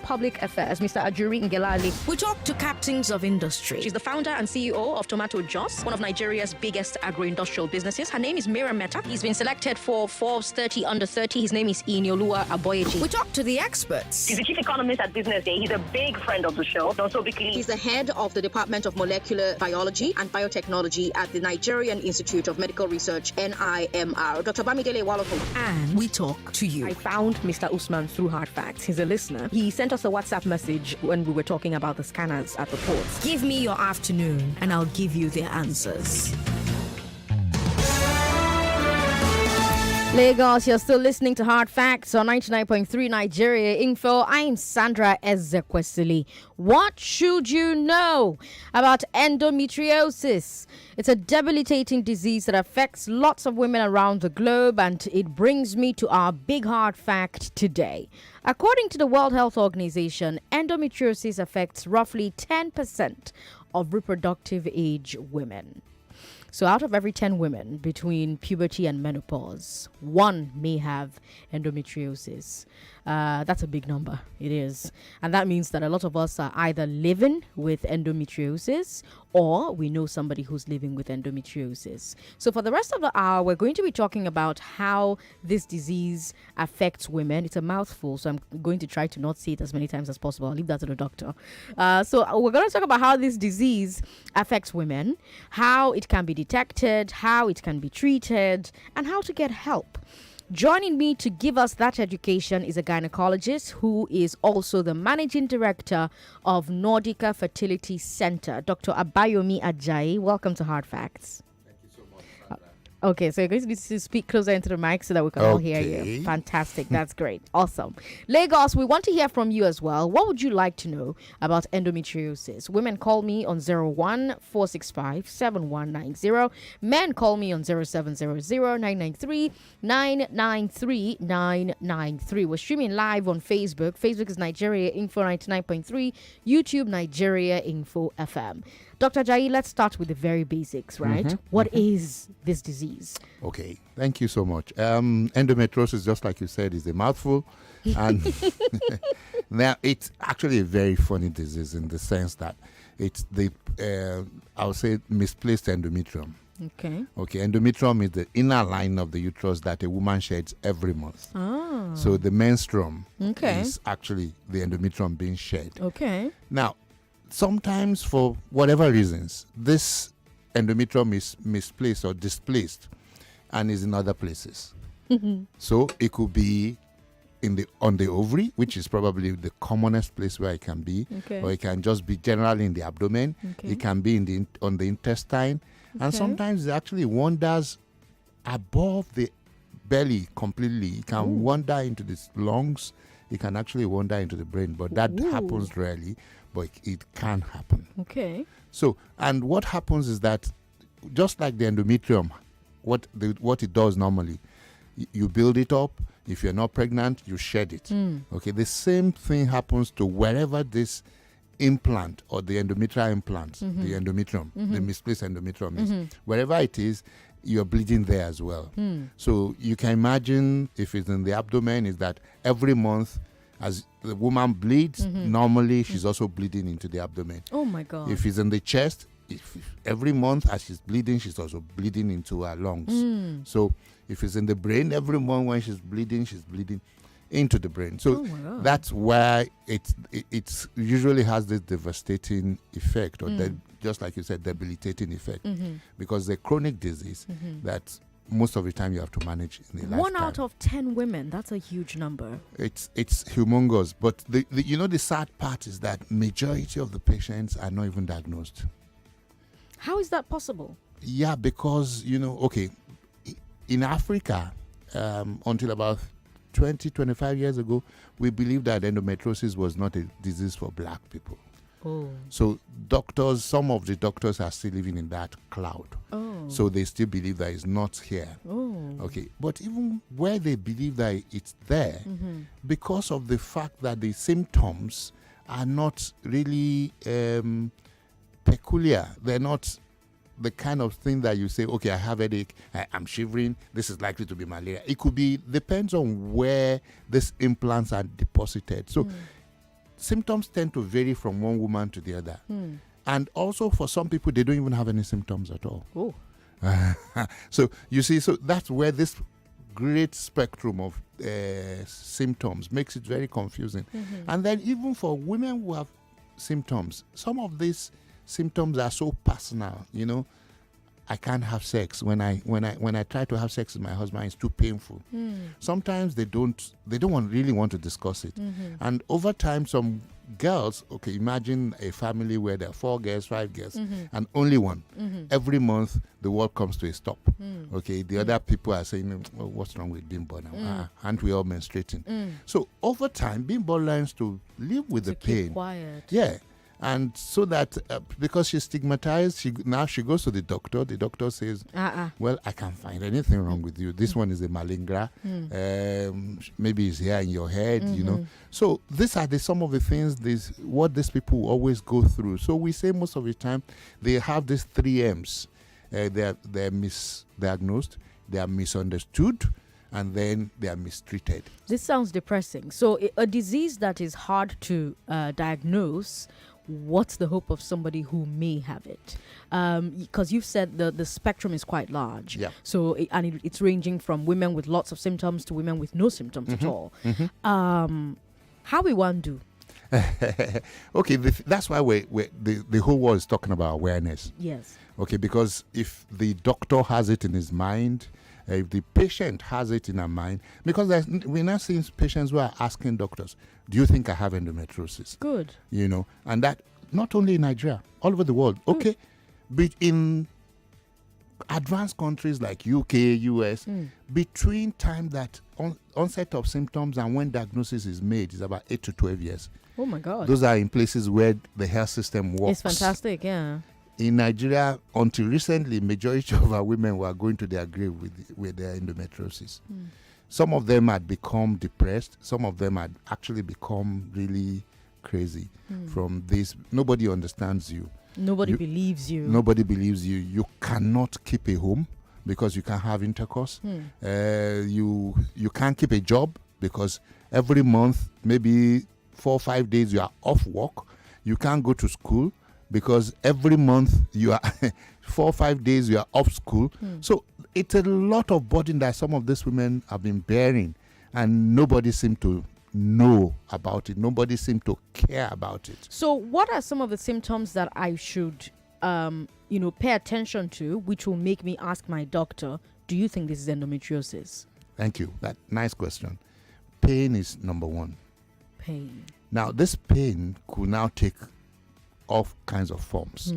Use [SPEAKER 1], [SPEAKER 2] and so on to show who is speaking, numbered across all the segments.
[SPEAKER 1] Public Affairs, Mr. Ajuri Ngelali.
[SPEAKER 2] We talk to captains of industry.
[SPEAKER 1] She's the founder and CEO of Tomato Joss, one of Nigeria's biggest agro-industrial businesses. Her name is Mirena. He's been selected for Forbes 30 Under 30. His name is Iniolua Aboyeji.
[SPEAKER 2] We talk to the experts.
[SPEAKER 3] He's the chief economist at Business Day. He's a big friend of the show. Also,
[SPEAKER 4] he's the head of the Department of Molecular Biology and Biotechnology at the Nigerian Institute of Medical Research, NIMR. Dr. Bamidele Waloko.
[SPEAKER 2] And we talk to you.
[SPEAKER 1] I found Mr. Usman through Hard Facts. He's a listener. He sent us a WhatsApp message when we were talking about the scanners at the ports.
[SPEAKER 2] Give me your afternoon and I'll give you the answers.
[SPEAKER 1] Lagos, you're still listening to Hard Facts on 99.3 Nigeria Info. I'm Sandra Ezekwesili. What should you know about endometriosis? It's a debilitating disease that affects lots of women around the globe, and it brings me to our big hard fact today. According to the World Health Organization, endometriosis affects roughly 10% of reproductive age women. So out of every 10 women between puberty and menopause, one may have endometriosis. That's a big number. It is. And that means that a lot of us are either living with endometriosis or we know somebody who's living with endometriosis. So for the rest of the hour, we're going to be talking about how this disease affects women. It's a mouthful, so I'm going to try to not say it as many times as possible. I'll leave that to the doctor. So we're going to talk about how this disease affects women, how it can be detected, how it can be treated, and how to get help. Joining me to give us that education is a gynecologist who is also the managing director of Nordica Fertility Center, Dr. Abayomi Ajayi. Welcome to Hard Facts.
[SPEAKER 5] Thank you so much, Sandra.
[SPEAKER 1] Okay, so you're going to need to speak closer into the mic so that we can all hear you. Fantastic. That's great. Awesome. Lagos, we want to hear from you as well. What would you like to know about endometriosis? Women call me on 01-465-7190. Men call me on 0700-993-993. We're streaming live on Facebook. Facebook is Nigeria Info 99.3. YouTube Nigeria Info FM. Dr. Ajayi, let's start with the very basics, right? What is this disease?
[SPEAKER 5] Okay, thank you so much. Endometriosis, just like you said, is a mouthful. And now it's actually a very funny disease in the sense that it's the, I would say, misplaced endometrium.
[SPEAKER 1] Okay.
[SPEAKER 5] Okay, endometrium is the inner line of the uterus that a woman sheds every month.
[SPEAKER 1] Ah.
[SPEAKER 5] So the menstruum is actually the endometrium being shed.
[SPEAKER 1] Okay.
[SPEAKER 5] Now, sometimes for whatever reasons, this endometrium is misplaced or displaced and is in other places. So it could be on the ovary, which is probably the commonest place where it can be, or it can just be generally in the abdomen. It can be on the intestine, and sometimes it actually wanders above the belly completely. It can wander into the lungs. It can actually wander into the brain, but that happens rarely. But it can happen.
[SPEAKER 1] Okay.
[SPEAKER 5] So, and what happens is that, just like the endometrium, what it does normally, you build it up. If you're not pregnant, you shed it. Okay. The same thing happens to wherever this implant or the endometrial implant, the endometrium, the misplaced endometrium is, wherever it is, you're bleeding there as well. So you can imagine if it's in the abdomen, is that every month, as the woman bleeds, normally she's also bleeding into the abdomen.
[SPEAKER 1] Oh my God.
[SPEAKER 5] If it's in the chest, if every month as she's bleeding, she's also bleeding into her lungs. So if it's in the brain, every month when she's bleeding into the brain. So that's where it usually has this devastating effect, or just like you said, debilitating effect, because the chronic disease that most of the time you have to manage in the lifetime.
[SPEAKER 1] 1 out of 10 women, that's a huge number.
[SPEAKER 5] It's humongous, but the sad part is that majority of the patients are not even diagnosed.
[SPEAKER 1] How is that possible?
[SPEAKER 5] Yeah, because in Africa, until about 20-25 years ago, we believed that endometriosis was not a disease for black people. So some of the doctors are still living in that cloud. So they still believe that it's not here. Okay, but even where they believe that it's there, because of the fact that the symptoms are not really peculiar, they're not the kind of thing that you say, okay, I have a headache, I'm shivering, this is likely to be malaria. It could be, depends on where these implants are deposited. So symptoms tend to vary from one woman to the other. And also for some people, they don't even have any symptoms at all.
[SPEAKER 1] Oh.
[SPEAKER 5] So you see, so that's where this great spectrum of symptoms makes it very confusing. And then even for women who have symptoms, some of these symptoms are so personal. I can't have sex. When I try to have sex with my husband, it's too painful. Sometimes they don't really want to discuss it. And over time, some girls, imagine a family where there are 4 girls, 5 girls, and only one. Every month, the world comes to a stop. The other people are saying, oh, what's wrong with Bimbo now? Aren't we all menstruating? So over time, Bimbo learns to live with the pain.
[SPEAKER 1] Keep quiet.
[SPEAKER 5] Yeah. And so that because she's stigmatized, she goes to the doctor. The doctor says, well, I can't find anything wrong with you. This one is a malingra. Maybe it's here in your head, So these are some of the things, what these people always go through. So we say most of the time they have these 3 M's. They're misdiagnosed, they are misunderstood, and then they are mistreated.
[SPEAKER 1] This sounds depressing. So a disease that is hard to diagnose, what's the hope of somebody who may have it? Because you've said the spectrum is quite large.
[SPEAKER 5] Yeah.
[SPEAKER 1] So it's ranging from women with lots of symptoms to women with no symptoms at all. How we want to do?
[SPEAKER 5] That's why the whole world is talking about awareness.
[SPEAKER 1] Yes.
[SPEAKER 5] Because if the doctor has it in his mind, if the patient has it in her mind, because we're now seeing patients who are asking doctors, do you think I have endometriosis?
[SPEAKER 1] Good.
[SPEAKER 5] And that not only in Nigeria, all over the world. Okay, but in advanced countries like UK, US, between time that onset of symptoms and when diagnosis is made is about 8 to 12 years.
[SPEAKER 1] Oh my God.
[SPEAKER 5] Those are in places where the health system works.
[SPEAKER 1] It's fantastic, yeah.
[SPEAKER 5] In Nigeria, until recently, majority of our women were going to their grave with their endometriosis. Some of them had become depressed. Some of them had actually become really crazy from this. Nobody understands you.
[SPEAKER 1] Nobody believes you.
[SPEAKER 5] Nobody believes you. You cannot keep a home because you can't have intercourse. You can't keep a job because every month, maybe 4 or 5 days, you are off work. You can't go to school because every month you are 4 or 5 days you are off school. So it's a lot of burden that some of these women have been bearing, and nobody seems to know about it. Nobody seems to care about it.
[SPEAKER 1] So what are some of the symptoms that I should pay attention to, which will make me ask my doctor, do you think this is endometriosis?
[SPEAKER 5] Thank you. That nice question. Pain is number one.
[SPEAKER 1] Pain.
[SPEAKER 5] Now this pain could now take all kinds of forms.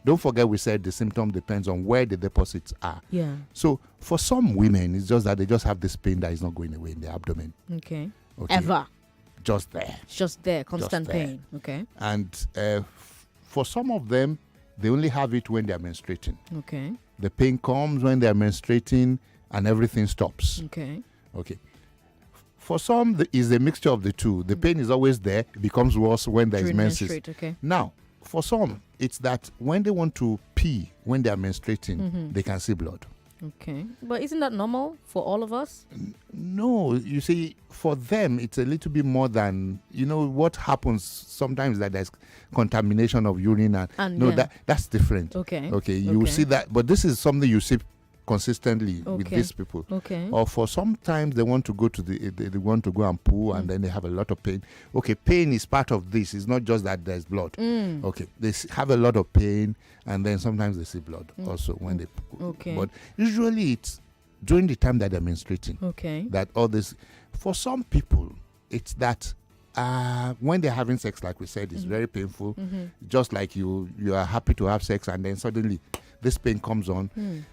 [SPEAKER 5] Don't forget we said the symptom depends on where the deposits are.
[SPEAKER 1] Yeah.
[SPEAKER 5] So for some women, it's just that they just have this pain that is not going away in their abdomen.
[SPEAKER 1] Okay. Ever.
[SPEAKER 5] Just there.
[SPEAKER 1] Just there. Constant
[SPEAKER 5] Just there.
[SPEAKER 1] pain. Okay.
[SPEAKER 5] And for some of them, they only have it when they're menstruating.
[SPEAKER 1] Okay.
[SPEAKER 5] The pain comes when they're menstruating and everything stops.
[SPEAKER 1] Okay.
[SPEAKER 5] For some, it's a mixture of the two. The pain is always there. It becomes worse when there is menses.
[SPEAKER 1] Okay.
[SPEAKER 5] Now, for some, it's that when they want to pee, when they are menstruating, they can see blood.
[SPEAKER 1] Okay. But isn't that normal for all of us?
[SPEAKER 5] No. You see, for them, it's a little bit more than, what happens sometimes that there's contamination of urine. That's different.
[SPEAKER 1] Okay.
[SPEAKER 5] You see that. But this is something you see consistently with these people.
[SPEAKER 1] Okay.
[SPEAKER 5] Or for sometimes they want to go to they want to go and poo and then they have a lot of pain. Okay, pain is part of this. It's not just that there's blood. Okay, they have a lot of pain and then sometimes they see blood also when they poo.
[SPEAKER 1] Okay.
[SPEAKER 5] But usually it's during the time that they're menstruating.
[SPEAKER 1] Okay.
[SPEAKER 5] That all this. For some people, it's that when they're having sex, like we said, it's very painful. Just like you are happy to have sex and then suddenly this pain comes on.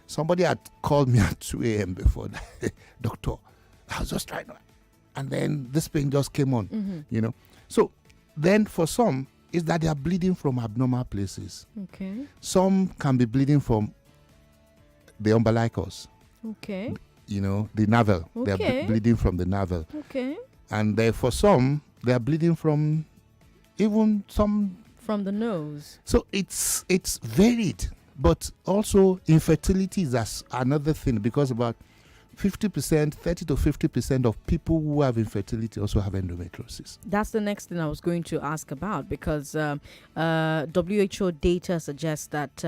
[SPEAKER 5] Somebody had called me at 2 a.m. before that. Doctor, I was just trying to, and then this pain just came on, So then for some, is that they are bleeding from abnormal places.
[SPEAKER 1] Okay.
[SPEAKER 5] Some can be bleeding from the umbilicus.
[SPEAKER 1] Okay.
[SPEAKER 5] The navel.
[SPEAKER 1] Okay.
[SPEAKER 5] They're bleeding from the navel.
[SPEAKER 1] Okay.
[SPEAKER 5] And for some, they are bleeding from even some.
[SPEAKER 1] From the nose.
[SPEAKER 5] So it's varied. But also infertility is another thing, because about 50%, 30 to 50% of people who have infertility also have endometriosis.
[SPEAKER 1] That's the next thing I was going to ask about, because WHO data suggests that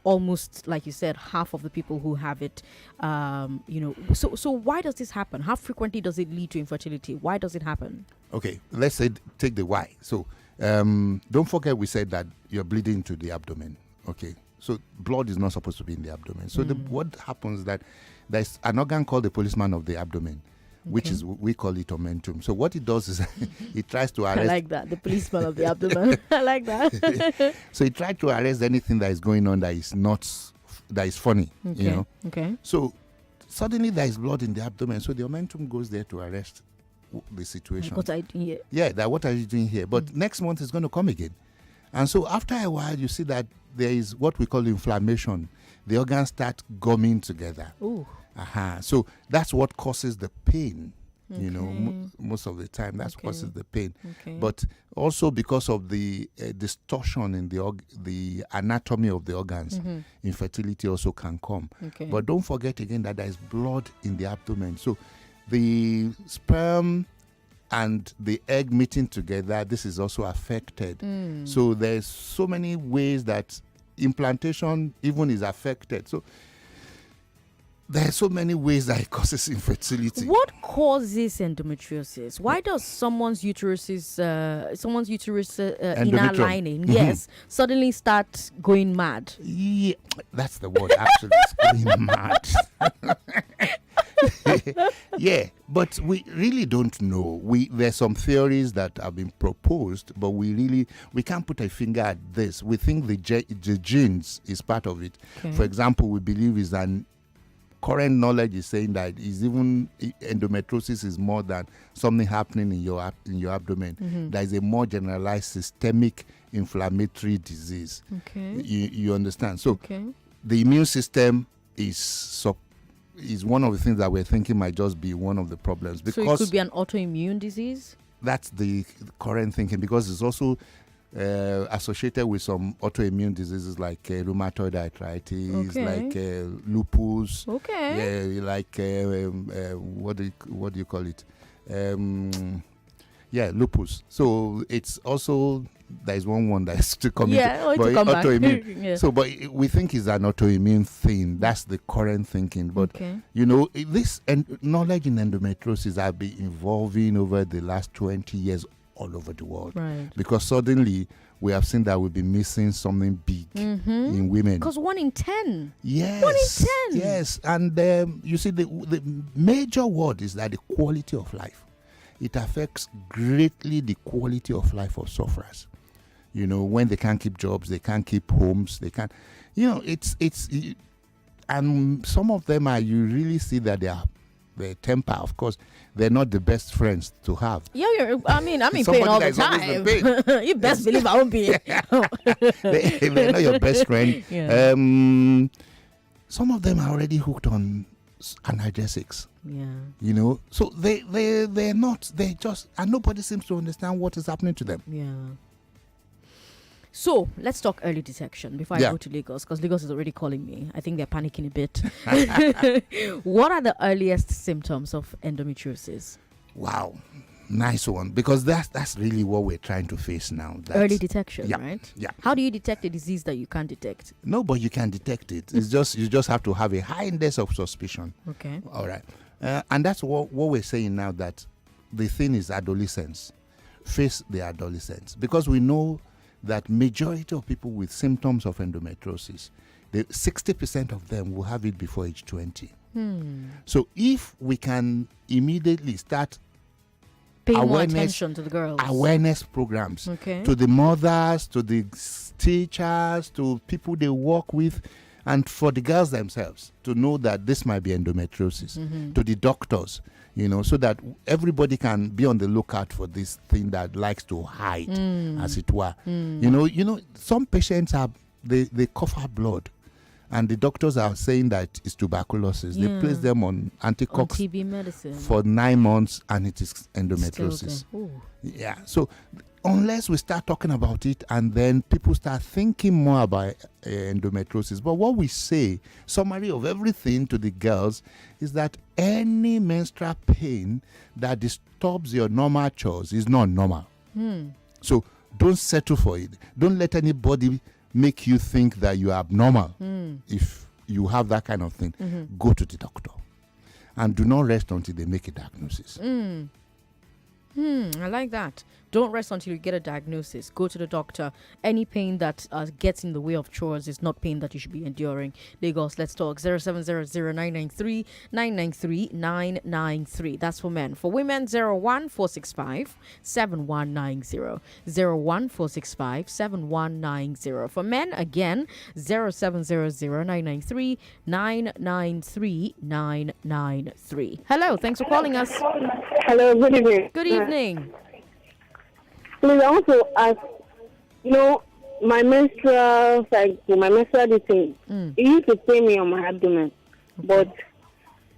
[SPEAKER 1] almost, like you said, half of the people who have it, so why does this happen? How frequently does it lead to infertility? Why does it happen?
[SPEAKER 5] Okay, let's say take the why. So don't forget we said that you're bleeding to the abdomen. Okay, so blood is not supposed to be in the abdomen. So what happens is that there's an organ called the policeman of the abdomen, which is, we call it omentum. So what it does is it tries to arrest.
[SPEAKER 1] I like that, the policeman of the abdomen. I like that.
[SPEAKER 5] So it tries to arrest anything that is going on that is funny, you know.
[SPEAKER 1] Okay.
[SPEAKER 5] So suddenly there is blood in the abdomen. So the omentum goes there to arrest the situation.
[SPEAKER 1] Like, what are you doing here?
[SPEAKER 5] Yeah, that what are you doing here? But next month it's going to come again. And so after a while, you see that there is what we call inflammation. The organs start gumming together.
[SPEAKER 1] Ooh.
[SPEAKER 5] So that's what causes the pain. You know, most of the time that's causes the pain. But also because of the distortion in the anatomy of the organs, infertility also can come. But don't forget again that there is blood in the abdomen. So the sperm and the egg meeting together, this is also affected. So there's so many ways that implantation even is affected. So there are so many ways that it causes infertility.
[SPEAKER 1] What causes endometriosis? Why does someone's uterus inner lining, suddenly start going mad?
[SPEAKER 5] Yeah, that's the word. Actually, it's going mad. Yeah, but we really don't know. There's some theories that have been proposed, but we can't put a finger at this. We think the genes is part of it. For example, we believe is an current knowledge is saying that endometriosis is more than something happening in your abdomen. There is a more generalized systemic inflammatory disease. You understand? So the immune system is one of the things that we're thinking might just be one of the problems. Because
[SPEAKER 1] so it could be an autoimmune disease?
[SPEAKER 5] That's the current thinking, because it's also associated with some autoimmune diseases like rheumatoid arthritis, like lupus. Like what do you call it? Lupus. So it's also, there's one that is still coming. Autoimmune. So, but we think it's an autoimmune thing. That's the current thinking. But you know, this knowledge in endometriosis has been evolving over the last 20 years all over the world, because suddenly we have seen that we'll be missing something big in women.
[SPEAKER 1] Because 1 in 10.
[SPEAKER 5] Yes.
[SPEAKER 1] 1 in 10.
[SPEAKER 5] Yes. And you see, the major word is that the quality of life. It affects greatly the quality of life of sufferers. You know, when they can't keep jobs, they can't keep homes, they can't, you know, and some of them you really see that their temper, of course, they're not the best friends to have.
[SPEAKER 1] Yeah, I mean, pain all the time. You best believe I won't be.
[SPEAKER 5] They're not your best friend. Some of them are already hooked on analgesics. You know, so they're not. They just, and nobody seems to understand what is happening to them.
[SPEAKER 1] So let's talk early detection before I go to Lagos, because Lagos is already calling me. I think they're panicking a bit. What are the earliest symptoms of endometriosis?
[SPEAKER 5] Wow, nice one, because that's really what we're trying to face now.
[SPEAKER 1] Early detection, right?
[SPEAKER 5] Yeah.
[SPEAKER 1] How do you detect a disease that you can't detect?
[SPEAKER 5] No, but you can detect it. It's just, you just have to have a high index of suspicion.
[SPEAKER 1] Okay.
[SPEAKER 5] All right. And that's what we're saying now, that the thing is adolescence. Face the adolescence, because we know that majority of people with symptoms of endometriosis, 60% of them will have it before age 20. So if we can immediately start
[SPEAKER 1] paying more attention to the girls,
[SPEAKER 5] awareness programs to the mothers, to the teachers, to people they work with, and for the girls themselves to know that this might be endometriosis, to the doctors, you know, so that everybody can be on the lookout for this thing that likes to hide, as it were. You know, some patients they cough up blood, and the doctors are saying that it's tuberculosis. They place them on anticox
[SPEAKER 1] TB medicine
[SPEAKER 5] for 9 months, and it is endometriosis. So unless we start talking about it and then people start thinking more about endometriosis. But what we say, summary of everything to the girls, is that any menstrual pain that disturbs your normal chores is not normal. So don't settle for it. Don't let anybody make you think that you are abnormal. If you have that kind of thing, go to the doctor. And do not rest until they make a diagnosis.
[SPEAKER 1] I like that. Don't rest until you get a diagnosis. Go to the doctor. Any pain that gets in the way of chores is not pain that you should be enduring. Lagos, let's talk. 0700-993-993. That's for men. For women, 01465-7190. 01465-7190. For men, again, 0700-993-993. Hello, thanks for calling us.
[SPEAKER 6] Hello, good evening.
[SPEAKER 1] Good evening.
[SPEAKER 6] Please, I want to ask, my menstrual cycle, my menstrual thing, it used to pain me on my abdomen. But,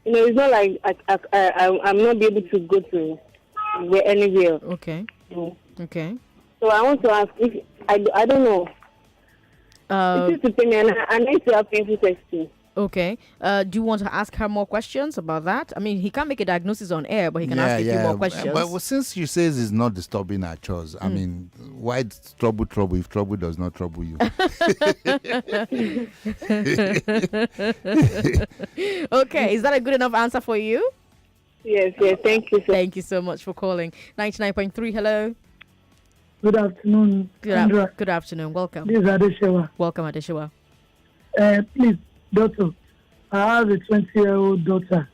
[SPEAKER 6] it's not like I'm not be able to go to anywhere.
[SPEAKER 1] Okay. Okay.
[SPEAKER 6] So I want to ask, if I don't know. It used to pain me, and I need to have painful testing.
[SPEAKER 1] Okay. Do you want to ask her more questions about that? I mean, he can't make a diagnosis on air, but he can ask a few more questions.
[SPEAKER 5] But since you say it's not disturbing our chores, I mean, why trouble if trouble does not trouble you?
[SPEAKER 1] Okay. Is that a good enough answer for you?
[SPEAKER 6] Yes. Thank you, sir.
[SPEAKER 1] Thank you so much for calling. 99.3, hello.
[SPEAKER 7] Good afternoon, Sandra.
[SPEAKER 1] Good afternoon. Welcome.
[SPEAKER 7] This is Adeshewa.
[SPEAKER 1] Welcome, Adeshewa.
[SPEAKER 7] Please, doctor, I have a 20-year-old daughter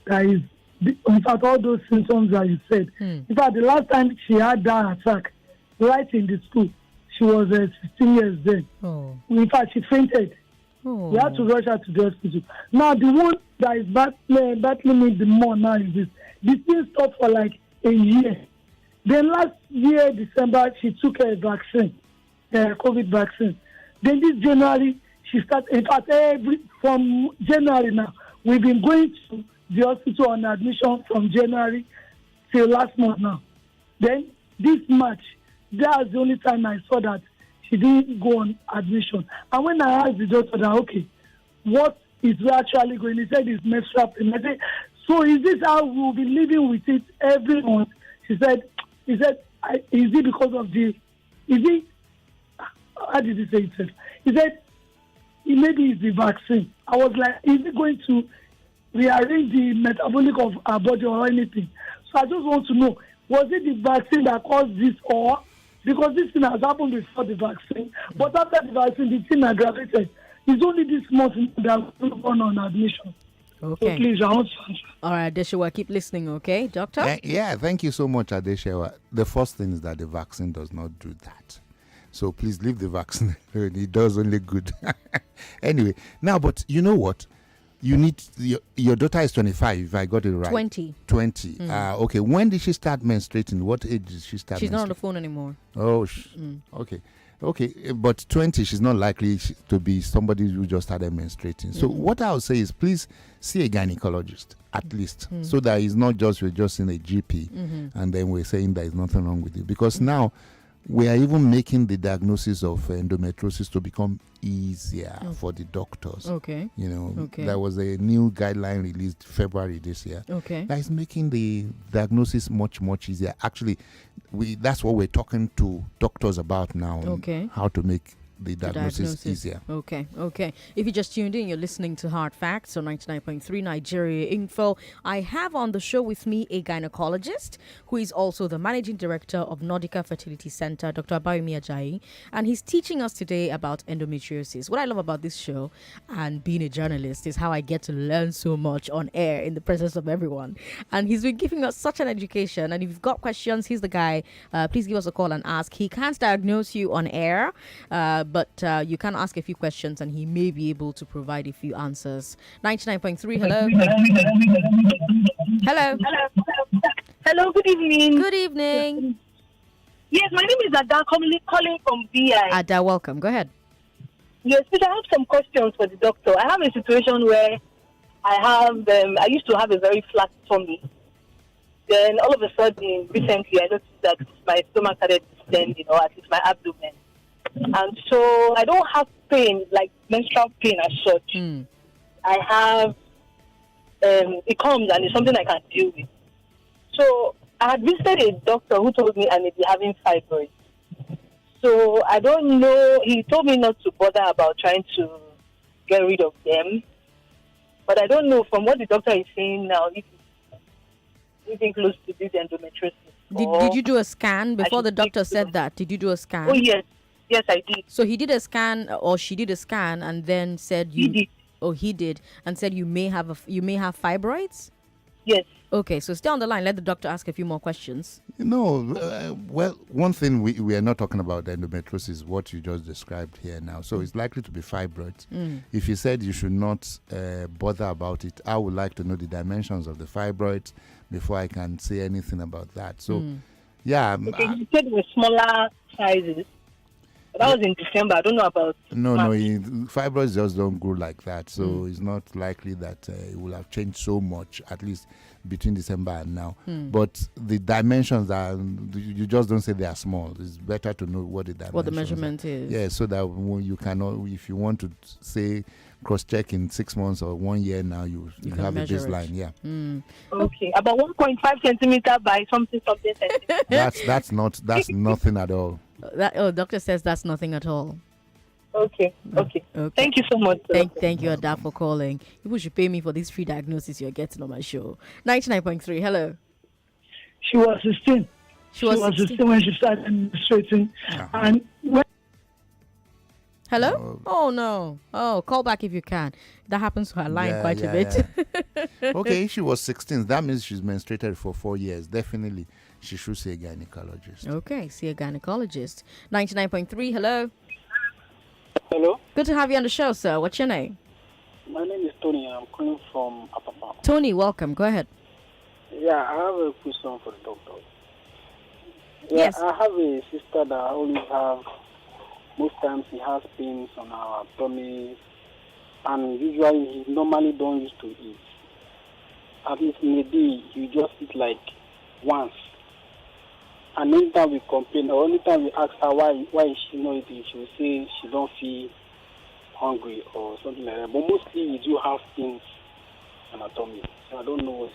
[SPEAKER 7] that is, in fact, all those symptoms that you said. In fact, the last time she had that attack, right in the school, she was 16 years then.
[SPEAKER 1] Oh.
[SPEAKER 7] In fact, she fainted.
[SPEAKER 1] Oh.
[SPEAKER 7] We had to rush her to the hospital. Now, the one that is battling me the more now is this. This thing stopped for like a year. Then last year, December, she took a vaccine, COVID vaccine. Then this January, she started, in fact, from January now, we've been going to the hospital on admission from January till last month now. Then this March, that was the only time I saw that she didn't go on admission. And when I asked the doctor that, okay, what is actually going, he said it's menstrual pain. I said, so is this how we'll be living with it every month? He said, is it because of how did he say it? He said, maybe it's the vaccine. I was like, is it going to rearrange the metabolic of our body or anything? So I just want to know, was it the vaccine that caused this, or because this thing has happened before the vaccine, but after the vaccine, the thing aggravated. It's only this month that we're on admission.
[SPEAKER 1] Okay.
[SPEAKER 7] So please, I want to answer. All
[SPEAKER 1] right, Adeshewa, keep listening, okay? Doctor?
[SPEAKER 5] Yeah, thank you so much, Adeshewa. The first thing is that the vaccine does not do that. So please leave the vaccine alone. It does only good. Anyway, now, but you know what? You need, your daughter is 25, if I got it right.
[SPEAKER 1] 20.
[SPEAKER 5] Okay, when did she start menstruating? What age did she start menstruating?
[SPEAKER 1] She's not on the phone anymore.
[SPEAKER 5] Oh, okay, but 20, she's not likely to be somebody who just started menstruating. So what I would say is, please see a gynecologist at least, so that it's not just we're just in a GP and then we're saying there is nothing wrong with you. Because now we are even making the diagnosis of endometriosis to become easier for the doctors.
[SPEAKER 1] Okay.
[SPEAKER 5] There was a new guideline released February this year.
[SPEAKER 1] Okay.
[SPEAKER 5] That is making the diagnosis much, much easier. Actually, that's what we're talking to doctors about now.
[SPEAKER 1] Okay.
[SPEAKER 5] How to make the diagnosis easier.
[SPEAKER 1] Okay. If you just tuned in, you're listening to Hard Facts on 99.3 Nigeria Info. I have on the show with me a gynecologist who is also the managing director of Nordica Fertility Center, Dr. Abayomi Ajayi, and he's teaching us today about endometriosis. What I love about this show and being a journalist is how I get to learn so much on air in the presence of everyone. And he's been giving us such an education. And if you've got questions, he's the guy. Please give us a call and ask. He can't diagnose you on air, but you can ask a few questions and he may be able to provide a few answers. 99.3, hello.
[SPEAKER 3] Hello, good evening.
[SPEAKER 1] Good evening.
[SPEAKER 3] Yes, my name is Ada, calling from BI.
[SPEAKER 1] Ada, welcome. Go ahead.
[SPEAKER 3] Yes, but I have some questions for the doctor. I have a situation where I used to have a very flat tummy. Then all of a sudden, recently, I noticed that my stomach started then, at least my abdomen. And so I don't have pain, like menstrual pain as such. I have, it comes and it's something I can deal with. So I had visited a doctor who told me I may be having fibroids. So I don't know, he told me not to bother about trying to get rid of them. But I don't know, from what the doctor is saying now, if it's anything close to this endometriosis.
[SPEAKER 1] Did you do a scan before the doctor said that? Did you do a scan?
[SPEAKER 3] Oh, yes. Yes, I did.
[SPEAKER 1] So he did a scan, or she did a scan, and then said you.
[SPEAKER 3] He did.
[SPEAKER 1] Oh, he did, and said you may have fibroids.
[SPEAKER 3] Yes.
[SPEAKER 1] Okay, so stay on the line. Let the doctor ask a few more questions.
[SPEAKER 5] Well, one thing we are not talking about endometriosis, what you just described here now. So it's likely to be fibroids. If you said you should not bother about it, I would like to know the dimensions of the fibroids before I can say anything about that. So, yeah.
[SPEAKER 3] Okay, you said it was smaller sizes. That was in December. I don't know about.
[SPEAKER 5] No, fibroids just don't grow like that. So it's not likely that it will have changed so much, at least between December and now. But the dimensions are, you just don't say they are small. It's better to know what the dimensions
[SPEAKER 1] What the measurement is.
[SPEAKER 5] Yeah, so that you cannot, if you want to say cross-check in 6 months or 1 year now, you have a baseline.
[SPEAKER 1] It.
[SPEAKER 5] Yeah.
[SPEAKER 3] Okay, about 1.5 centimeter by something centimeter.
[SPEAKER 5] That's nothing at all.
[SPEAKER 1] Doctor says that's nothing at all.
[SPEAKER 3] Okay. Thank you so much.
[SPEAKER 1] Thank you, Ada, for calling. People should pay me for this free diagnosis you're getting on my show. 99.3, hello.
[SPEAKER 7] She was 16.
[SPEAKER 1] She was
[SPEAKER 7] 16 when she started menstruating. And when
[SPEAKER 1] Hello? Oh, no. Oh, call back if you can. That happens to her line quite a bit.
[SPEAKER 5] Okay, she was 16. That means she's menstruated for 4 years. Definitely, she should see a gynecologist.
[SPEAKER 1] Okay, see a gynecologist. 99.3, hello.
[SPEAKER 8] Hello.
[SPEAKER 1] Good to have you on the show, sir. What's your name?
[SPEAKER 8] My name is Tony. I'm calling from Apapa.
[SPEAKER 1] Tony, welcome. Go ahead.
[SPEAKER 8] Yeah, I have a question for the doctor. Yeah,
[SPEAKER 1] Yes.
[SPEAKER 8] I have a sister that I always have. Most times he has pains on our tummy, and usually he normally don't used to eat. At least in a day, he just eat like once. And anytime we complain, or anytime we ask her why is she not eating, she will say she don't feel hungry or something like that. But mostly we do have pains on our tummy. So I don't know what's...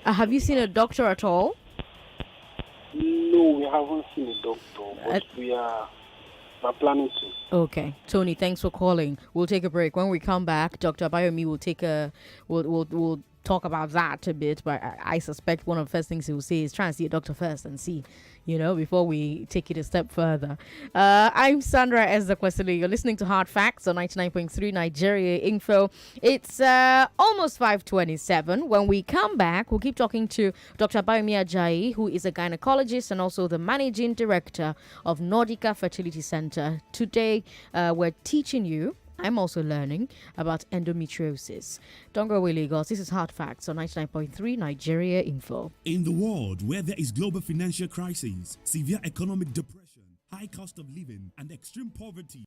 [SPEAKER 1] Have you seen a doctor at all?
[SPEAKER 8] No, we haven't seen a doctor, but we're planning to.
[SPEAKER 1] Okay, Tony, thanks for calling. We'll take a break. When we come back, Dr. Abayomi will take we'll talk about that a bit, but I suspect one of the first things he will say is try and see a doctor first and see, before we take it a step further. I'm Sandra Ezekwesili. You're listening to Hard Facts on 99.3 Nigeria Info. It's almost 5:27. When we come back, we'll keep talking to Dr. Abayomi Ajayi, who is a gynecologist and also the managing director of Nordica Fertility Center. Today, we're teaching you, I'm also learning about endometriosis. Don't go away, Lagos. This is Hard Facts on 99.3 Nigeria Info.
[SPEAKER 9] In the world where there is global financial crisis, severe economic depression, high cost of living, and extreme poverty,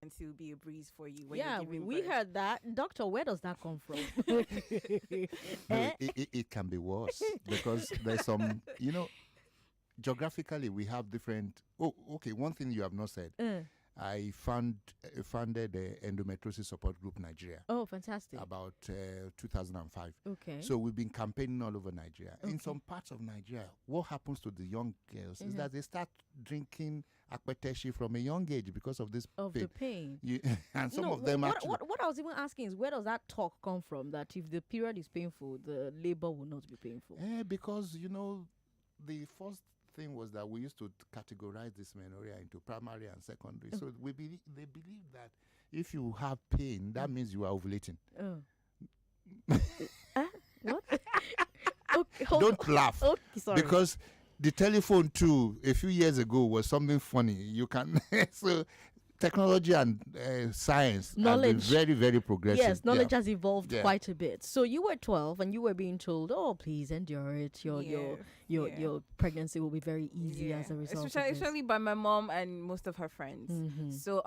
[SPEAKER 10] pregnancy will be a breeze for you. When
[SPEAKER 1] Yeah,
[SPEAKER 10] you're giving
[SPEAKER 1] we
[SPEAKER 10] birth.
[SPEAKER 1] heard that. Doctor, where does that come from?
[SPEAKER 5] No, it can be worse because there's some, geographically we have different. Oh, okay. One thing you have not said. I founded the Endometriosis Support Group Nigeria.
[SPEAKER 1] Oh, fantastic.
[SPEAKER 5] About 2005.
[SPEAKER 1] Okay.
[SPEAKER 5] So we've been campaigning all over Nigeria. In some parts of Nigeria, what happens to the young girls is that they start drinking akpeteshi from a young age because of this
[SPEAKER 1] Of the pain.
[SPEAKER 5] and some of them actually.
[SPEAKER 1] What I was even asking is, where does that talk come from that if the period is painful, the labor will not be painful?
[SPEAKER 5] Because, the first thing was that we used to categorize dysmenorrhea into primary and secondary. So they believe that if you have pain, that means you are ovulating.
[SPEAKER 1] What?
[SPEAKER 5] Don't laugh.
[SPEAKER 1] Okay, sorry.
[SPEAKER 5] Because the telephone too, a few years ago, was something funny. You can so technology and science
[SPEAKER 1] Knowledge.
[SPEAKER 5] have been very, very progressive.
[SPEAKER 1] Yes, knowledge has evolved
[SPEAKER 5] Yeah.
[SPEAKER 1] quite a bit. So you were 12 and you were being told, "Oh, please endure it. Your pregnancy will be very easy as a result."
[SPEAKER 10] Especially by my mom and most of her friends. So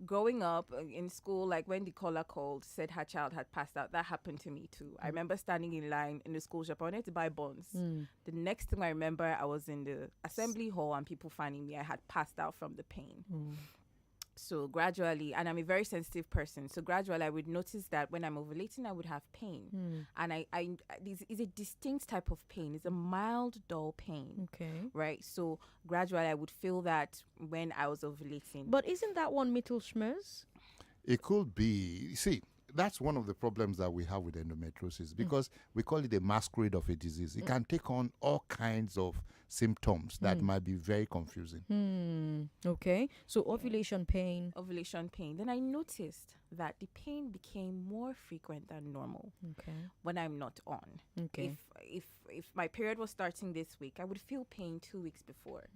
[SPEAKER 10] growing up in school, like when the caller called, said her child had passed out, that happened to me too. I remember standing in line in the school shop. I wanted to buy buns. The next thing I remember, I was in the assembly hall and people finding me. I had passed out from the pain. So gradually, and I'm a very sensitive person, so gradually I would notice that when I'm ovulating, I would have pain. And this is a distinct type of pain. It's a mild, dull pain.
[SPEAKER 1] Okay.
[SPEAKER 10] Right? So gradually I would feel that when I was ovulating.
[SPEAKER 1] But isn't that one Mittelschmerz?
[SPEAKER 5] It could be. See, that's one of the problems that we have with endometriosis because we call it a masquerade of a disease. It can take on all kinds of symptoms that might be very confusing.
[SPEAKER 1] Okay. So ovulation pain.
[SPEAKER 10] Ovulation pain. Then I noticed that the pain became more frequent than normal when I'm not on.
[SPEAKER 1] Okay.
[SPEAKER 10] If my period was starting this week, I would feel pain 2 weeks before.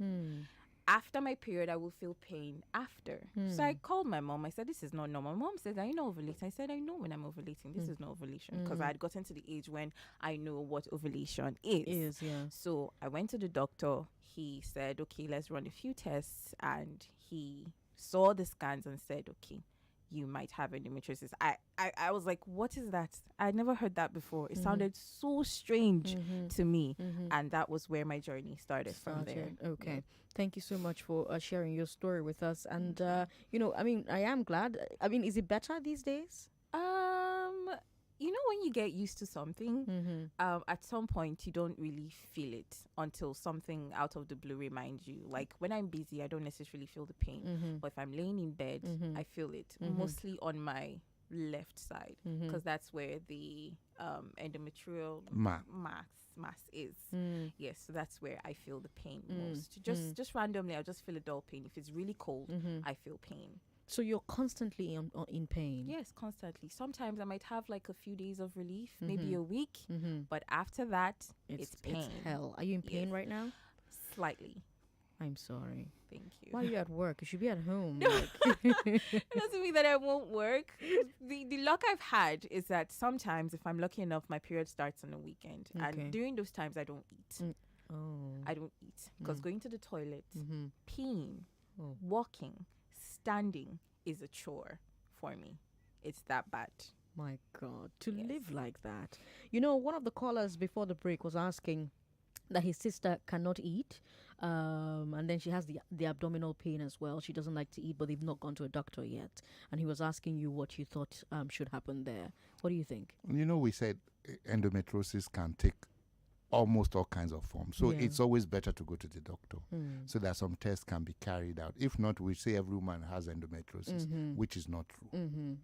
[SPEAKER 10] After my period, I will feel pain after. So I called my mom. I said, this is not normal. My mom said, are you not ovulating? I said, I know when I'm ovulating. This is not ovulation. Because I had gotten to the age when I know what ovulation is. So I went to the doctor. He said, okay, let's run a few tests. And he saw the scans and said, okay, you might have endometriosis. I was like, what is that? I never heard that before. It sounded so strange to me. And that was where my journey started from there.
[SPEAKER 1] Okay. Yeah. Thank you so much for sharing your story with us. And, I am glad. Is it better these days?
[SPEAKER 10] When you get used to something, at some point you don't really feel it until something out of the blue reminds you. Like when I'm busy, I don't necessarily feel the pain. But if I'm laying in bed, I feel it mostly on my left side because that's where the endometrial mass is. Yes, so that's where I feel the pain most. Just randomly, I'll just feel a dull pain. If it's really cold, I feel pain.
[SPEAKER 1] So you're constantly in pain?
[SPEAKER 10] Yes, constantly. Sometimes I might have like a few days of relief, maybe a week, but after that, it's pain.
[SPEAKER 1] It's hell. Are you in pain right now?
[SPEAKER 10] Slightly.
[SPEAKER 1] I'm sorry.
[SPEAKER 10] Thank you.
[SPEAKER 1] Why are you at work? You should be at home.
[SPEAKER 10] It doesn't mean that I won't work. The luck I've had is that sometimes, if I'm lucky enough, my period starts on a weekend. And during those times, I don't eat. I don't eat. Because going to the toilet, peeing, walking, standing is a chore for me. It's that bad.
[SPEAKER 1] My God, to live like that. One of the callers before the break was asking that his sister cannot eat, and then she has the abdominal pain as well. She doesn't like to eat, but they've not gone to a doctor yet. And he was asking you what you thought should happen there. What do you think?
[SPEAKER 5] We said endometriosis can take almost all kinds of forms. So it's always better to go to the doctor so that some tests can be carried out. If not, we say every woman has endometriosis, which is not true.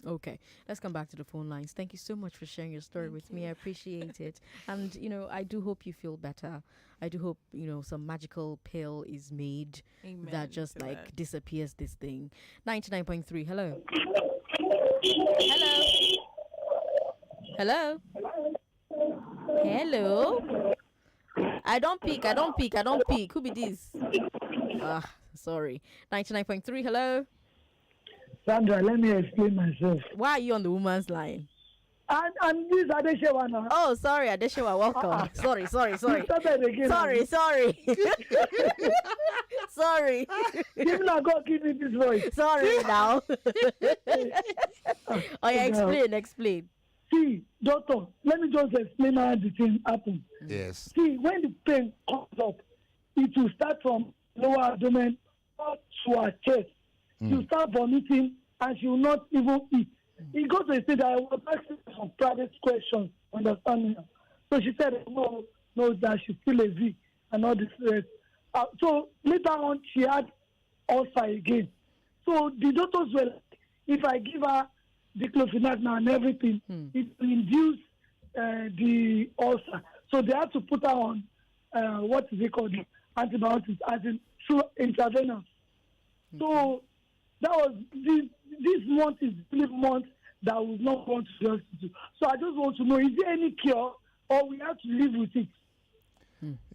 [SPEAKER 1] Okay, let's come back to the phone lines. Thank you so much for sharing your story with me. I appreciate it. And, I do hope you feel better. I do hope, some magical pill is made that just disappears this thing. 99.3, hello. Hello. Hello. I don't pick. Who be this? Sorry. 99.3, hello.
[SPEAKER 7] Sandra, let me explain myself.
[SPEAKER 1] Why are you on the woman's line?
[SPEAKER 7] And this Adeshewa now.
[SPEAKER 1] Oh, sorry, Adeshewa, welcome. Sorry.
[SPEAKER 7] You started again.
[SPEAKER 1] Sorry. Sorry.
[SPEAKER 7] Give me God, give me this voice.
[SPEAKER 1] Sorry now. Oh yeah, explain.
[SPEAKER 7] See, doctor, let me just explain how the thing happens.
[SPEAKER 5] Yes.
[SPEAKER 7] See, when the pain comes up, it will start from lower abdomen up to her chest. She'll start vomiting and she will not even eat. It goes to say that I was asking some private questions, understand me? So she said, no, that she's still a V and all this rest. So later on, she had ulcer again. So the doctors were like, if I give her diclofenac now and everything, it will induce the ulcer. So they had to put her on, what is it called, antibiotics, as in through intravenous. So that was this month is the month that we not want to just do. So I just want to know, is there any cure or we have to live with it?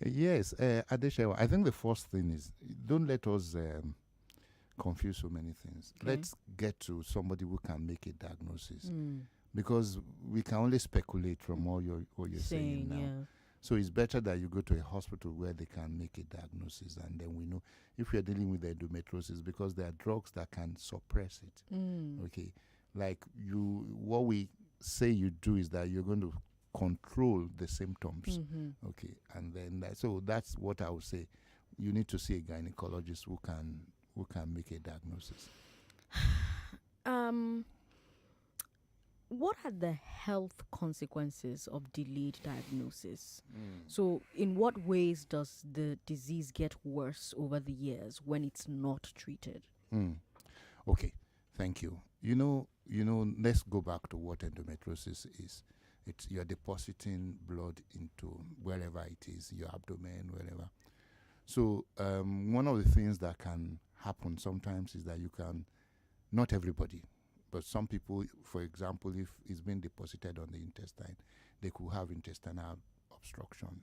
[SPEAKER 5] Yes, Adeshewa, I think the first thing is don't let us confuse so many things.
[SPEAKER 1] Okay.
[SPEAKER 5] Let's get to somebody who can make a diagnosis because we can only speculate from what you're saying now.
[SPEAKER 1] Yeah.
[SPEAKER 5] So it's better that you go to a hospital where they can make a diagnosis, and then we know if you're dealing with endometriosis, because there are drugs that can suppress it. Okay, like what we say you do is that you're going to control the symptoms. Okay, and then so that's what I would say. You need to see a gynecologist who can make a diagnosis.
[SPEAKER 1] What are the health consequences of delayed diagnosis? So, in what ways does the disease get worse over the years when it's not treated?
[SPEAKER 5] Okay, thank you. You know, let's go back to what endometriosis is. You're depositing blood into wherever it is, your abdomen, wherever. So, one of the things that can happen sometimes is that not everybody, but some people, for example, if it's been deposited on the intestine, they could have intestinal obstruction.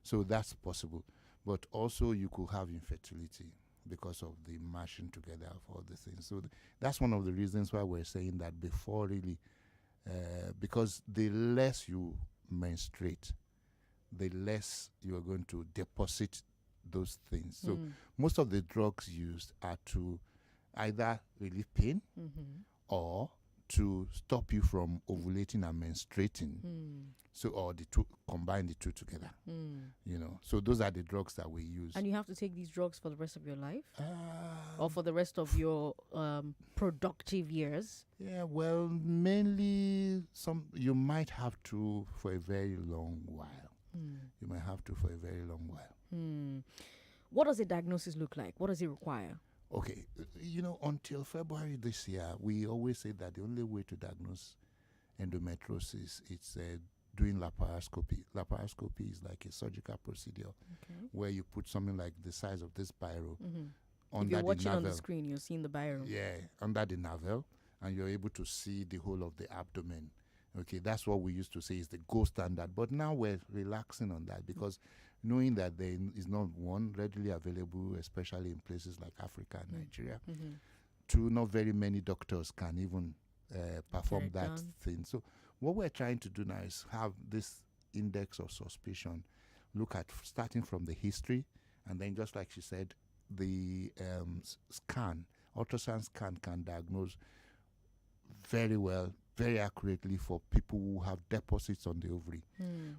[SPEAKER 5] So that's possible. But also you could have infertility because of the mashing together of all the things. So that's one of the reasons why we're saying that before really, because the less you menstruate, the less you are going to deposit those things. So most of the drugs used are to either relieve pain or to stop you from ovulating and menstruating. So, or combine the two together. So those are the drugs that we use.
[SPEAKER 1] And you have to take these drugs for the rest of your life? Or for the rest of your productive years?
[SPEAKER 5] Yeah, well, mainly you might have to for a very long while. You might have to for a very long while.
[SPEAKER 1] What does a diagnosis look like? What does it require?
[SPEAKER 5] Okay, until February this year, we always say that the only way to diagnose endometriosis is doing laparoscopy. Laparoscopy is like a surgical procedure where you put something like the size of this biro under
[SPEAKER 1] if you're watching
[SPEAKER 5] the navel.
[SPEAKER 1] on the screen, you're seeing the biro.
[SPEAKER 5] Yeah, under the navel, and you're able to see the whole of the abdomen. Okay, that's what we used to say is the gold standard. But now we're relaxing on that because knowing that there is not one readily available, especially in places like Africa and Nigeria. Two, not very many doctors can even perform that thing. So what we're trying to do now is have this index of suspicion, look at starting from the history, and then just like she said, the ultrasound scan can diagnose very well, very accurately for people who have deposits on the ovary.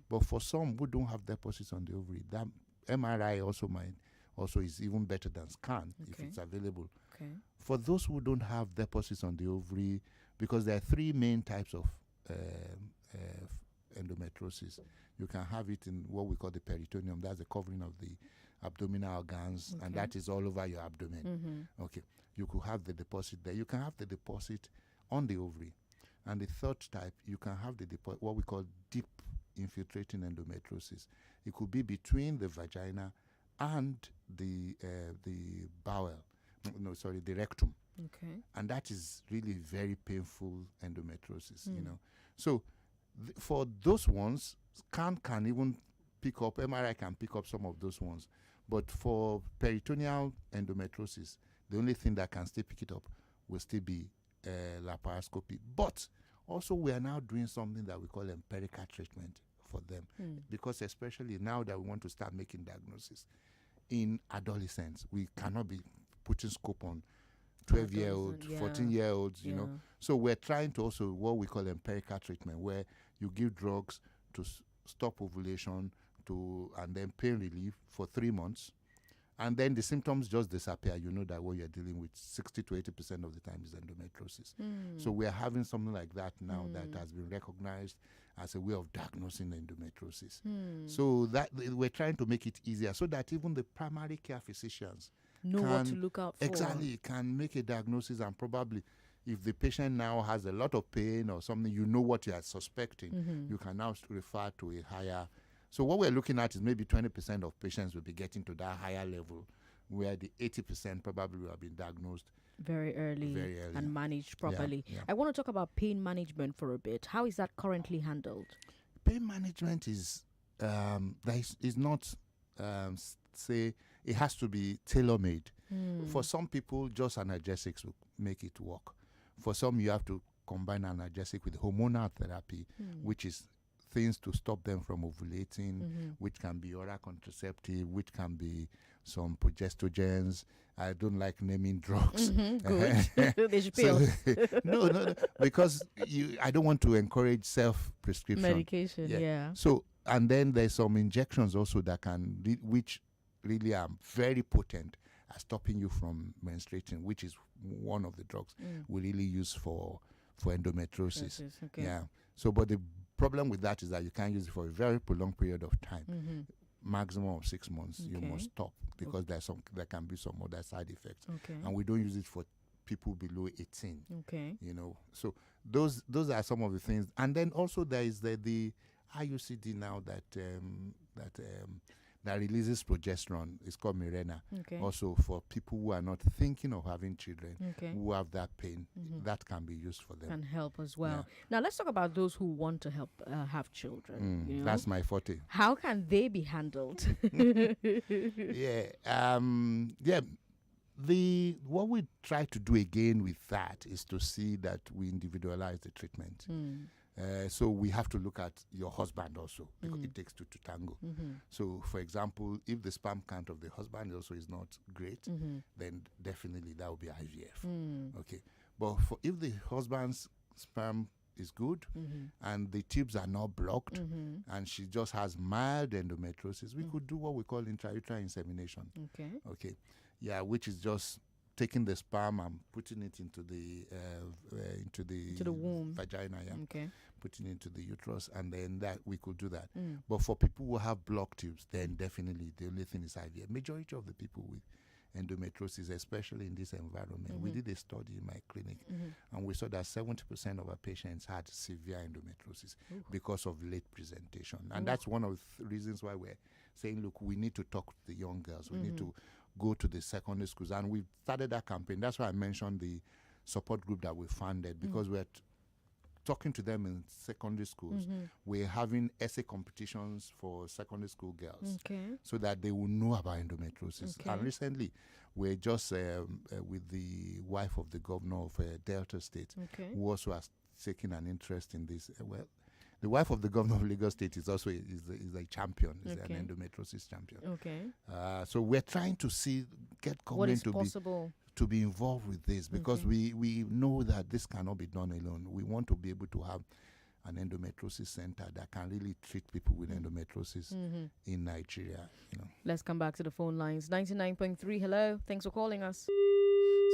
[SPEAKER 5] But for some who don't have deposits on the ovary, that MRI also is even better than scan if it's available. For those who don't have deposits on the ovary, because there are three main types of endometriosis. You can have it in what we call the peritoneum. That's the covering of the abdominal organs, and that is all over your abdomen. Okay, you could have the deposit there. You can have the deposit on the ovary. And the third type, you can have what we call deep infiltrating endometriosis. It could be between the vagina and the bowel. The rectum.
[SPEAKER 1] Okay.
[SPEAKER 5] And that is really very painful endometriosis, So for those ones, scan can even pick up, MRI can pick up some of those ones. But for peritoneal endometriosis, the only thing that can still pick it up will still be laparoscopy. But Also, we are now doing something that we call empirical treatment for them, because especially now that we want to start making diagnosis in adolescents, we cannot be putting scope on 12-year-olds, 14-year-olds, you know. So we're trying to also what we call empirical treatment, where you give drugs to stop ovulation and then pain relief for 3 months. And then the symptoms just disappear. You know that what you're dealing with 60 to 80% of the time is endometriosis. So we're having something like that now that has been recognized as a way of diagnosing endometriosis. So that we're trying to make it easier so that even the primary care physicians
[SPEAKER 1] know what to look out for.
[SPEAKER 5] Exactly, can make a diagnosis, and probably if the patient now has a lot of pain or something, you know what you are suspecting, you can now refer to a higher. So what we're looking at is maybe 20% of patients will be getting to that higher level, where the 80% probably will have been diagnosed
[SPEAKER 1] very early and managed properly.
[SPEAKER 5] Yeah.
[SPEAKER 1] I want to talk about pain management for a bit. How is that currently handled?
[SPEAKER 5] Pain management is not say it has to be tailor-made. For some people, just analgesics will make it work. For some, you have to combine analgesic with hormonal therapy, which is things to stop them from ovulating, which can be oral contraceptive, which can be some progestogens. I don't like naming drugs.
[SPEAKER 1] Good. They should pills.
[SPEAKER 5] No, because I don't want to encourage self-prescription.
[SPEAKER 1] Medication, yeah.
[SPEAKER 5] So, and then there's some injections also that which really are very potent at stopping you from menstruating, which is one of the drugs we really use for endometriosis.
[SPEAKER 1] Okay.
[SPEAKER 5] Yeah. So, but the problem with that is that you can't use it for a very prolonged period of time. Maximum of 6 months. You must stop because there can be some other side effects. And we don't use it for people below 18. You know. So those are some of the things. And then also there is the IUCD now that releases progesterone. It's called Mirena. Also for people who are not thinking of having children, who have that pain, that can be used for them.
[SPEAKER 1] Can help as well. Now let's talk about those who want to help have children. You know?
[SPEAKER 5] That's my forte.
[SPEAKER 1] How can they be handled?
[SPEAKER 5] What we try to do again with that is to see that we individualize the treatment. So we have to look at your husband also, because it takes two to tango. So, for example, if the sperm count of the husband also is not great, then definitely that will be IVF. Okay, but if the husband's sperm is good and the tubes are not blocked and she just has mild endometriosis, we could do what we call intrauterine insemination. Okay, yeah, which is just taking the sperm and putting it into the
[SPEAKER 1] womb,
[SPEAKER 5] vagina, putting it into the uterus, and then that we could do that. But for people who have blocked tubes, then definitely the only thing is IVF. Majority of the people with endometriosis, especially in this environment, we did a study in my clinic, and we saw that 70% of our patients had severe endometriosis because of late presentation, and that's one of the reasons why we're saying, look, we need to talk to the young girls. We need to go to the secondary schools, and we've started that campaign. That's why I mentioned the support group that we funded, because we're talking to them in secondary schools. We're having essay competitions for secondary school girls, so that they will know about endometriosis. And recently, we're just with the wife of the governor of Delta State, who also has taken an interest in this. The wife of the governor of Lagos State is also is a champion, is an endometriosis champion. So we're trying to get government to be involved with this, because we know that this cannot be done alone. We want to be able to have an endometriosis center that can really treat people with endometriosis in Nigeria. You know.
[SPEAKER 1] Let's come back to the phone lines. 99.3, hello. Thanks for calling us.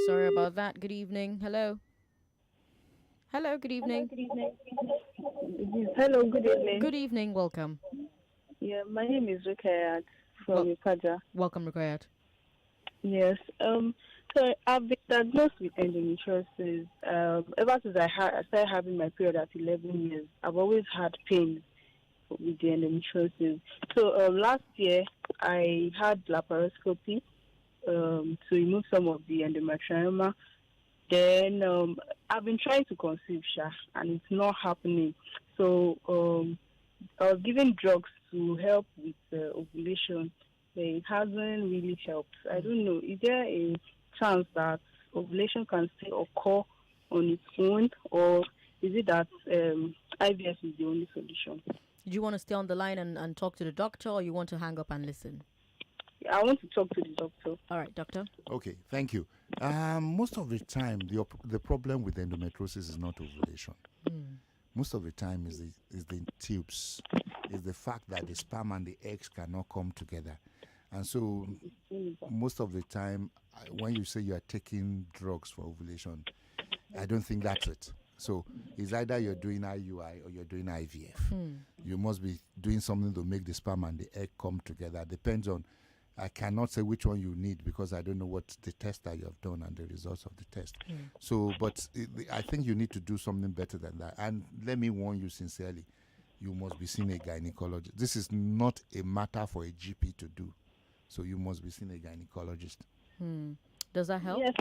[SPEAKER 1] Sorry about that. Good evening. Hello. Hello, good evening.
[SPEAKER 6] Hello, good evening.
[SPEAKER 1] Good evening, welcome.
[SPEAKER 6] Yeah, my name is Rukayat from Ipaja.
[SPEAKER 1] Welcome, Rukayat.
[SPEAKER 6] Yes. So I've been diagnosed with endometriosis. Ever since I started having my period at 11 years, I've always had pain with the endometriosis. So last year, I had laparoscopy to remove some of the endometrioma. Then I've been trying to conceive, and it's not happening. So I was given drugs to help with ovulation, but it hasn't really helped. I don't know. Is there a chance that ovulation can still occur on its own, or
[SPEAKER 3] is it that IVF is the only solution?
[SPEAKER 1] Do you want to stay on the line and talk to the doctor, or you want to hang up and listen?
[SPEAKER 3] I want to talk to the doctor.
[SPEAKER 1] All right, doctor.
[SPEAKER 5] Okay, thank you. Most of the time, the problem with endometriosis is not ovulation. Most of the time is the tubes, is the fact that the sperm and the eggs cannot come together. And so most of the time, when you say you are taking drugs for ovulation, I don't think that's it. So it's either you're doing IUI or you're doing IVF. You must be doing something to make the sperm and the egg come together. Depends on, I cannot say which one you need because I don't know what the test that you have done and the results of the test. So, but I think you need to do something better than that. And let me warn you sincerely, you must be seeing a gynecologist. This is not a matter for a GP to do. So you must be seeing a gynecologist.
[SPEAKER 1] Does that help?
[SPEAKER 3] Yes,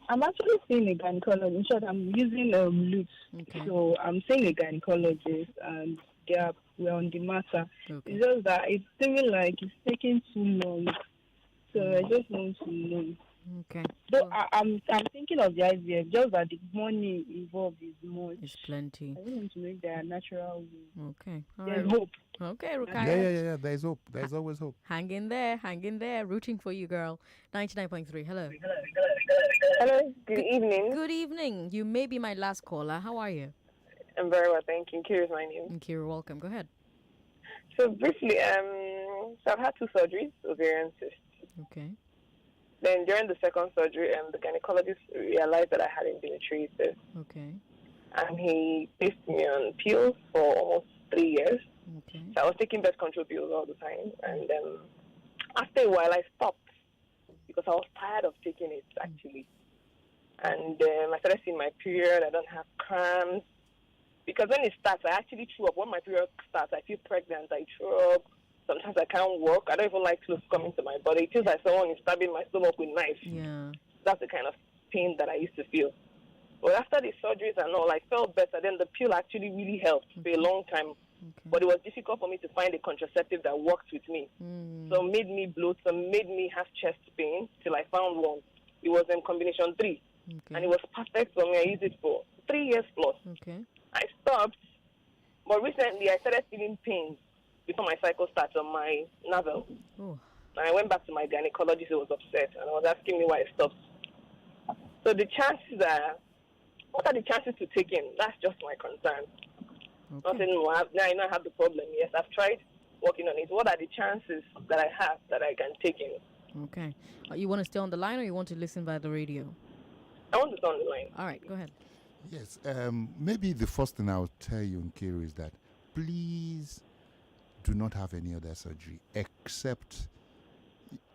[SPEAKER 3] I'm actually seeing a gynecologist. In short, I'm using loops.
[SPEAKER 1] Okay.
[SPEAKER 3] So I'm seeing a gynecologist, and we're on the matter.
[SPEAKER 1] Okay.
[SPEAKER 3] It's just that it's seeming like it's taking too long. So I just want to know.
[SPEAKER 1] Okay.
[SPEAKER 3] So I'm thinking of the IVF, just that the money involved is much.
[SPEAKER 1] It's plenty.
[SPEAKER 3] I don't want to make their natural way.
[SPEAKER 1] Okay. All
[SPEAKER 3] There's
[SPEAKER 1] right.
[SPEAKER 3] hope.
[SPEAKER 1] Okay, Rukaya.
[SPEAKER 5] Yeah. There's hope. There's always hope.
[SPEAKER 1] Hang in there. Rooting for you, girl. 99.3. Hello.
[SPEAKER 11] Hello, good evening.
[SPEAKER 1] Good evening. You may be my last caller. How are you?
[SPEAKER 11] I'm very well, thank you. Kira is my name.
[SPEAKER 1] Thank you. Welcome. Go ahead.
[SPEAKER 11] So briefly, so I've had 2 surgeries, ovarian cyst.
[SPEAKER 1] Okay.
[SPEAKER 11] Then during the second surgery, the gynecologist realized that I had endometriosis.
[SPEAKER 1] Okay.
[SPEAKER 11] And he placed me on pills for almost 3 years.
[SPEAKER 1] Okay.
[SPEAKER 11] So I was taking birth control pills all the time. And after a while, I stopped because I was tired of taking it, actually. And I started seeing my period. I don't have cramps. Because when it starts, I actually threw up. When my period starts, I feel pregnant. I throw up. Sometimes I can't walk. I don't even like clothes coming to my body. It feels like someone is stabbing my stomach with a knife.
[SPEAKER 1] Yeah.
[SPEAKER 11] That's the kind of pain that I used to feel. But after the surgeries and all, I felt better. Then the pill actually really helped for a long time.
[SPEAKER 1] Okay.
[SPEAKER 11] But it was difficult for me to find a contraceptive that worked with me. So it made me bloat, so made me have chest pain till I found one. It was in combination 3.
[SPEAKER 1] Okay.
[SPEAKER 11] And it was perfect for me. I used it for 3 years plus.
[SPEAKER 1] Okay.
[SPEAKER 11] I stopped, but recently I started feeling pains before my cycle starts on my navel.
[SPEAKER 1] Oh.
[SPEAKER 11] And I went back to my gynecologist who was upset, and I was asking me why I stopped. So the chances are, what are the chances to take in? That's just my concern.
[SPEAKER 1] Okay.
[SPEAKER 11] Nothing more. Now I know I have the problem. Yes, I've tried working on it. What are the chances that I have that I can take in?
[SPEAKER 1] Okay. You want to stay on the line, or you want to listen by the radio?
[SPEAKER 11] I want to stay on the line.
[SPEAKER 1] All right, go ahead.
[SPEAKER 5] Yes. Maybe the first thing I'll tell you, Nkiru, is that please do not have any other surgery except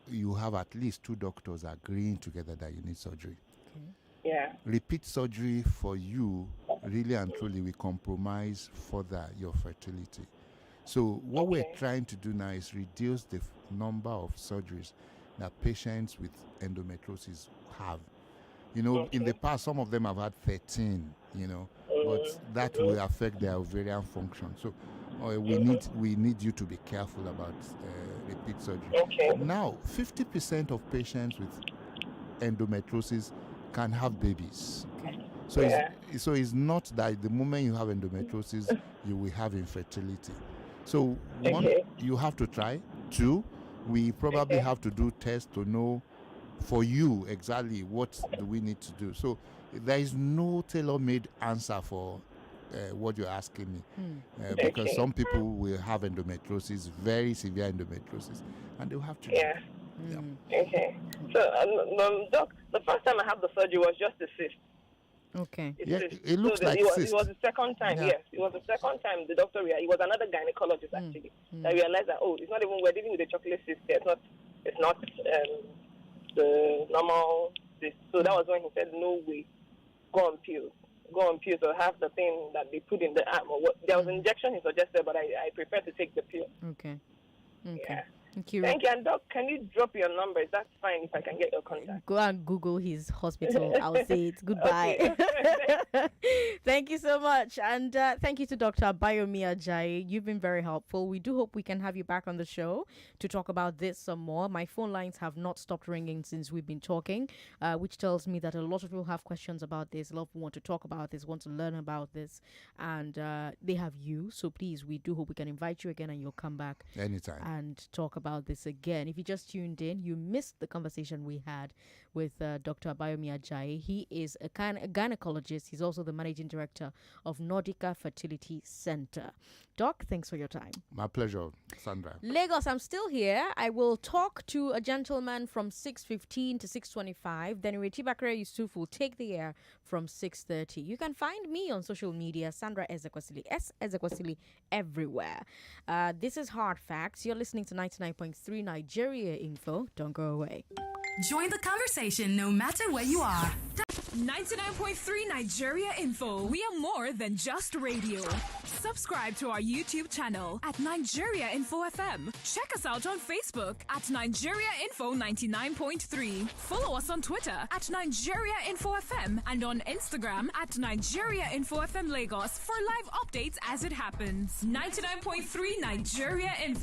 [SPEAKER 5] you have at least 2 doctors agreeing together that you need surgery.
[SPEAKER 1] Okay.
[SPEAKER 11] Yeah.
[SPEAKER 5] Repeat surgery for you really and truly will compromise further your fertility. So what we're trying to do now is reduce the number of surgeries that patients with endometriosis have. You know, in the past, some of them have had 13, but that will affect their ovarian function. So we need you to be careful about repeat surgery.
[SPEAKER 11] Okay.
[SPEAKER 5] Now, 50% of patients with endometriosis can have babies.
[SPEAKER 1] Okay.
[SPEAKER 5] So it's not that the moment you have endometriosis, you will have infertility. So 1, you have to try. 2, we probably have to do tests to know for you exactly what do we need to do. So there is no tailor-made answer for what you're asking me, because some people will have endometriosis, very severe endometriosis, and they'll have to.
[SPEAKER 11] Yeah. Okay. So, doc, the first time I had the surgery was just a cyst.
[SPEAKER 1] Okay.
[SPEAKER 5] It looks like cyst.
[SPEAKER 11] It was the second time.
[SPEAKER 5] Yeah.
[SPEAKER 11] Yes, it was the second time the doctor. It was another gynecologist actually that realized that it's not even we're dealing with a chocolate cyst. It's not the normal cyst. So that was when he said, no way, go on pills or have the thing that they put in the arm or what. There was an injection he suggested, but I prefer to take the pill.
[SPEAKER 1] Okay.
[SPEAKER 11] Yeah.
[SPEAKER 1] Thank you.
[SPEAKER 11] Thank you. And Doc, can you drop your numbers? That's fine if I can get your contact.
[SPEAKER 1] Go and Google his hospital. I'll say it. Goodbye. Thank you so much. And thank you to Dr. Abayomi Ajayi. You've been very helpful. We do hope we can have you back on the show to talk about this some more. My phone lines have not stopped ringing since we've been talking, which tells me that a lot of people have questions about this. A lot of people want to talk about this, want to learn about this, and they have you. So please, we do hope we can invite you again and you'll come back
[SPEAKER 5] anytime
[SPEAKER 1] and talk about this again. If you just tuned in, you missed the conversation we had with Dr. Abayomi Ajayi. He is a gynecologist. He's also the managing director of Nordica Fertility Center. Doc, thanks for your time.
[SPEAKER 5] My pleasure, Sandra.
[SPEAKER 1] Lagos, I'm still here. I will talk to a gentleman from 6:15 to 6:25. Then Ireti Bakare Yusuf will take the air from 6:30. You can find me on social media, Sandra Ezekwesili, Ezekwesili everywhere. This is Hard Facts. You're listening to 99.3 Nigeria Info. Don't go away.
[SPEAKER 12] Join the conversation no matter where you are. 99.3 Nigeria Info. We are more than just radio. Subscribe to our YouTube channel at Nigeria Info FM. Check us out on Facebook at Nigeria Info 99.3. Follow us on Twitter at Nigeria Info FM and on Instagram at Nigeria Info FM Lagos for live updates as it happens. 99.3 Nigeria Info.